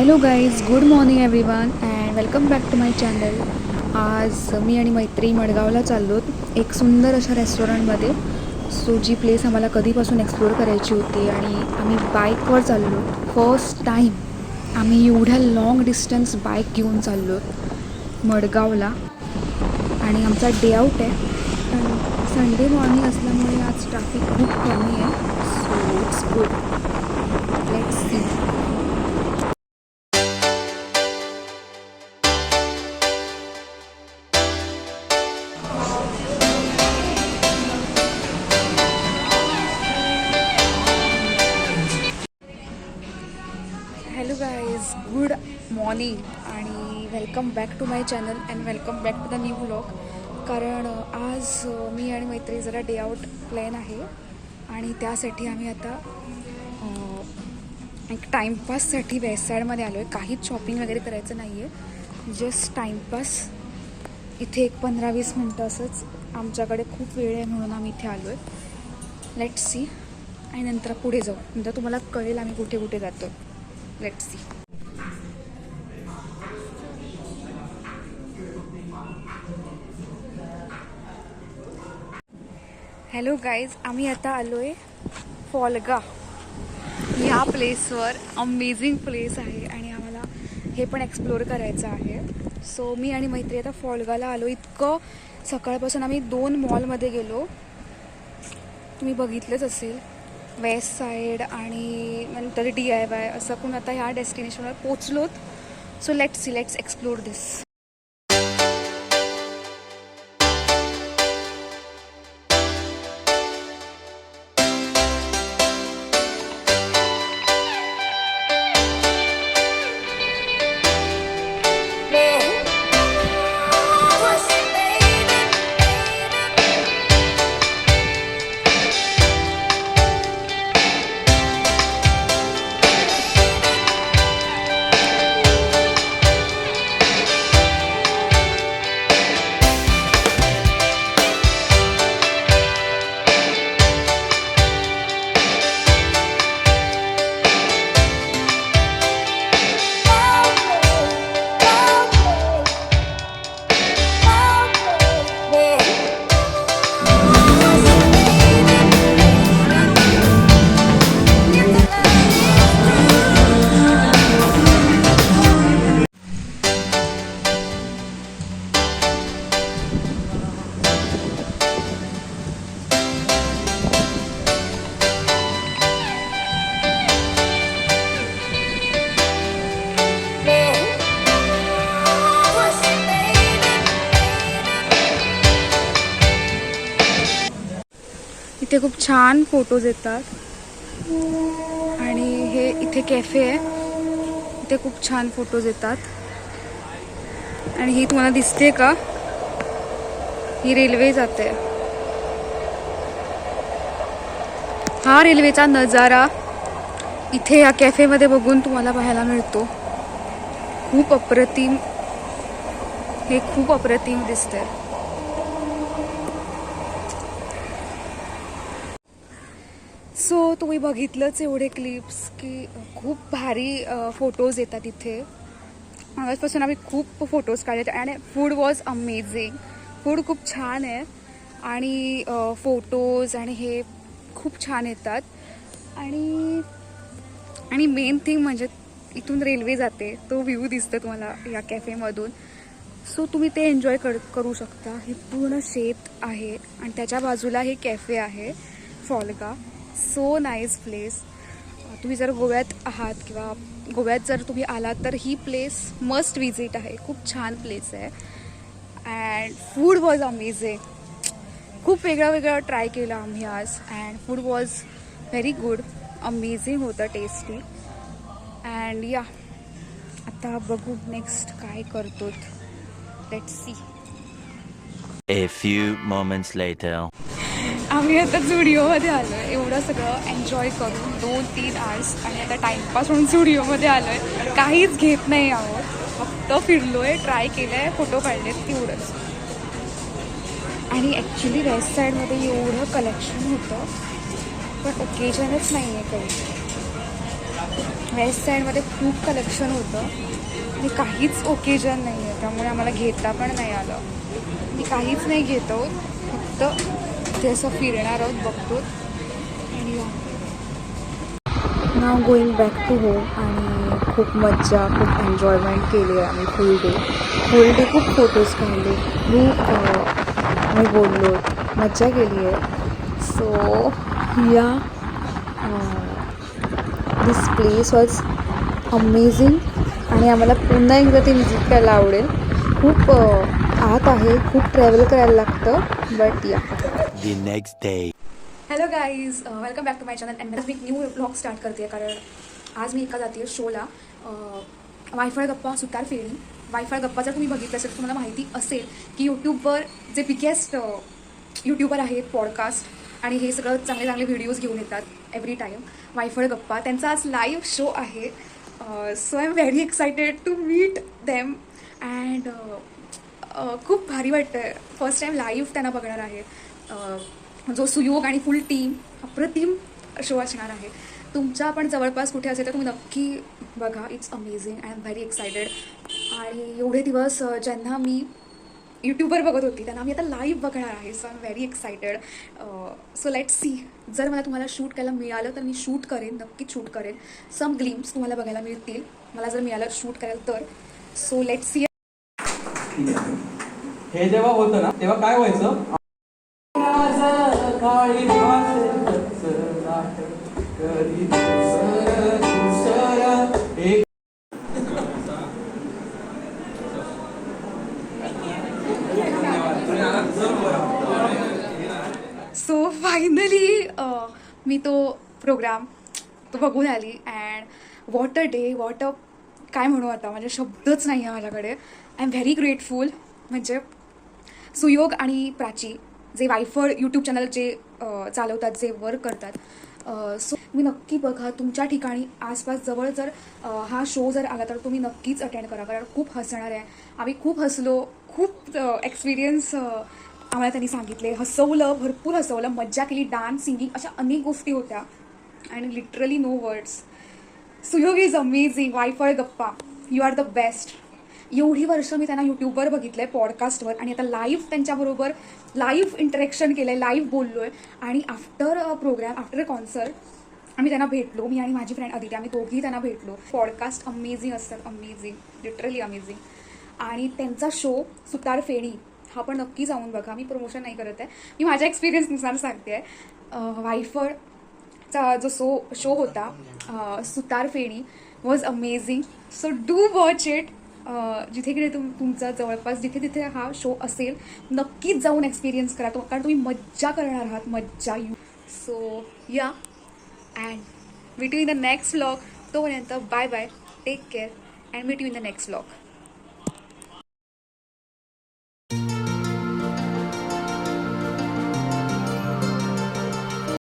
Hello guys, good morning everyone and welcome back to my channel. आज मी आणि मैत्री मडगावला चाललो एक सुंदर अशा रेस्टॉरंटमध्ये. सो जी प्लेस आम्हाला कधीपासून एक्सप्लोअर करायची होती आणि आम्ही बाईकवर चाललो. फर्स्ट टाईम आम्ही एवढ्या लाँग डिस्टन्स बाईक घेऊन चाललो मडगावला आणि आमचा डे आऊट आहे. पण संडे मॉर्निंग असल्यामुळे आज ट्रॅफिक खूप कमी आहे. So it's good. Let's see. Hello guys, good morning आणि welcome back to my channel and welcome back to the new vlog. कारण आज मी आणि मैत्री जरा डे आऊट प्लॅन आहे आणि त्यासाठी आम्ही आता एक टाईमपाससाठी वेस्ट साईडमध्ये आलो आहे. काहीच शॉपिंग वगैरे करायचं नाही आहे, जस्ट टाईमपास. इथे एक 15-20 मिनटं असंच आमच्याकडे खूप वेळ आहे म्हणून आम्ही इथे आलो आहे. Let's see. आणि नंतर पुढे जाऊ, नंतर तुम्हाला कळेल आम्ही कुठे कुठे जातो. Let's see. हॅलो गाईज, आम्ही आता आलो आहे फॉलगा ह्या प्लेसवर. अमेझिंग प्लेस आहे आणि आम्हाला हे पण एक्सप्लोअर करायचं आहे. सो मी आणि मैत्री आता फॉलगाला आलो. इतकं सकाळपासून आम्ही 2 मॉलमध्ये गेलो, तुम्ही बघितलंच असेल. वेस्ट साईड आणि नंतर DIY असं पण आता ह्या डेस्टिनेशनवर पोचलोत. सो लेट्स एक्सप्लोर दिस. इथे खूप छान फोटोज येतात आणि हे इथे कॅफे आहे. इथे खूप छान फोटोज येतात आणि ही तुम्हाला दिसते का, ही रेल्वे जाते. हा रेल्वेचा नजारा इथे या कॅफेमध्ये बघून तुम्हाला पाहायला मिळतो. खूप अप्रतिम, हे खूप अप्रतिम दिसतंय. सो तुम्ही बघितलंच एवढे क्लिप्स की खूप भारी फोटोज येतात इथे. आजपासून आम्ही खूप फोटोज काढले आणि फूड वॉज अमेझिंग. फूड खूप छान आहे आणि फोटोज आणि हे खूप छान येतात. आणि मेन थिंग म्हणजे इथून रेल्वे जाते, तो व्ह्यू दिसतो तुम्हाला या कॅफेमधून. सो तुम्ही ते एन्जॉय करू शकता. हे पूर्ण शेत आहे आणि त्याच्या बाजूला हे कॅफे आहे फॉलगा. So nice place. तुम्ही जर गोव्यात आहात किंवा गोव्यात जर तुम्ही आलात तर ही प्लेस मस्ट विजिट आहे. खूप छान प्लेस आहे अँड फूड वॉज अमेझिंग. खूप वेगळं ट्राय केलं आम्ही आज and food was very good. Amazing होतं, टेस्टी. अँड या आता बघू नेक्स्ट काय करतो. Let's see. A few moments later. आम्ही आता झुडिओमध्ये आलो आहे. एवढं सगळं एन्जॉय करून 2-3 आवर्स आणि आता टाईमपास म्हणून झुडिओमध्ये आलो आहे. काहीच घेत नाही आहोत, फक्त फिरलो आहे, ट्राय केलं आहे, फोटो काढलेत, तेवढंच. आणि ॲक्च्युली वेस्ट साईडमध्ये एवढं कलेक्शन होतं पण ओकेजनच नाही आहे काही. वेस्ट साईडमध्ये खूप कलेक्शन होतं. आणि काहीच ओकेजन नाही आहे, त्यामुळे आम्हाला घेता पण नाही आलं. मी काहीच नाही घेत आहोत, फक्त ते असं फिरणार आहोत, बघतो. आणि नाव गोईंग बॅक टू होम. आणि खूप मज्जा, खूप एन्जॉयमेंट केली आहे आम्ही फुल डे खूप फोटोज काढले, खूप आम्ही बोललो, मज्जा केली आहे. सो या दिस प्लेस वॉज अमेझिंग आणि आम्हाला पुन्हा एकदा ते विजिट करायला आवडेल. खूप आत आहे, खूप ट्रॅव्हल करायला लागतं, बट या. The next day. Hello guys, welcome back to my channel. And मी एक न्यू ब्लॉग स्टार्ट करते आहे, कारण आज मी एका जाते शोला, वायफळ गप्पा सुतार फेरी. वायफळ गप्पा जर तुम्ही बघितलं असेल तर तुम्हाला माहिती असेल की यूट्यूबवर जे बिगेस्ट यूट्यूबर आहेत पॉडकास्ट आणि हे सगळं चांगले चांगले व्हिडिओज घेऊन येतात एव्हरी टाईम, वायफळ गप्पा, त्यांचा आज लाईव्ह शो आहे. So I am very excited to meet them. And खूप भारी वाटतं आहे, फर्स्ट टाईम लाईव्ह त्यांना बघणार आहे. जो सुयोग आणि फुल टीम अप्रतिम शो असणार आहे. तुमच्या पण जवळपास कुठे असेल तर तुम्ही नक्की बघा. It's amazing. I am very excited. आणि एवढे दिवस ज्यांना मी यूट्यूबवर बघत होती त्यांना मी आता लाईव्ह बघणार आहे. So I am very excited. So let see. जर मला तुम्हाला शूट करायला मिळालं तर मी शूट करेन, नक्कीच शूट करेन. सम ग्लिम्स तुम्हाला बघायला मिळतील मला जर मिळालं शूट करायला तर. So let see. हे जेव्हा होतं ना तेव्हा काय व्हायचं, सो फायनली मी तो प्रोग्राम तो बघून आली. And what a day, what a काय म्हणू आता, म्हणजे शब्दच नाही आहे माझ्याकडे. I am very grateful. म्हणजे सुयोग आणि प्राची जे वायफळ यूट्यूब चॅनल जे चालवतात, जे वर्क करतात, सो तुम्ही नक्की बघा. तुमच्या ठिकाणी आसपास जवळ जर हा शो जर आला तर तुम्ही नक्कीच अटेंड करा, कारण खूप हसणार आहे. आम्ही खूप हसलो, खूप एक्सपिरियन्स आम्हाला त्यांनी सांगितले, हसवलं, भरपूर हसवलं, मज्जा केली, डान्स, सिंगिंग, अशा अनेक गोष्टी होत्या. आणि literally no words. Suyog is amazing. वायफळ गप्पा, यू आर द बेस्ट. एवढी वर्ष मी त्यांना यूट्यूबवर बघितलं आहे, पॉडकास्टवर, आणि आता लाईव्ह त्यांच्याबरोबर लाईव्ह इंटरॅक्शन केलं आहे, लाईव्ह बोललो आहे. आणि after programme, after a concert आम्ही त्यांना भेटलो, मी आणि माझी फ्रेंड अदिती, आम्ही दोघी त्यांना भेटलो. पॉडकास्ट अमेझिंग असतात, अमेझिंग, लिटरली अमेझिंग. आणि त्यांचा शो सुतार फेणी हा पण नक्की जाऊन बघा. मी प्रमोशन नाही करत आहे, मी माझ्या एक्सपिरियन्सनुसार सांगते आहे. वायफळचा जो शो होता सुतार फेणी was amazing. So do watch it. जिथे तुमचा जवळपास जिथे तिथे हा शो असेल नक्कीच जाऊन एक्सपिरियन्स करा, कारण तुम्ही मज्जा करणार आहात, मज्जा. So yeah, and meet you in the next vlog. तोपर्यंत bye bye, take care, and meet you in the next vlog.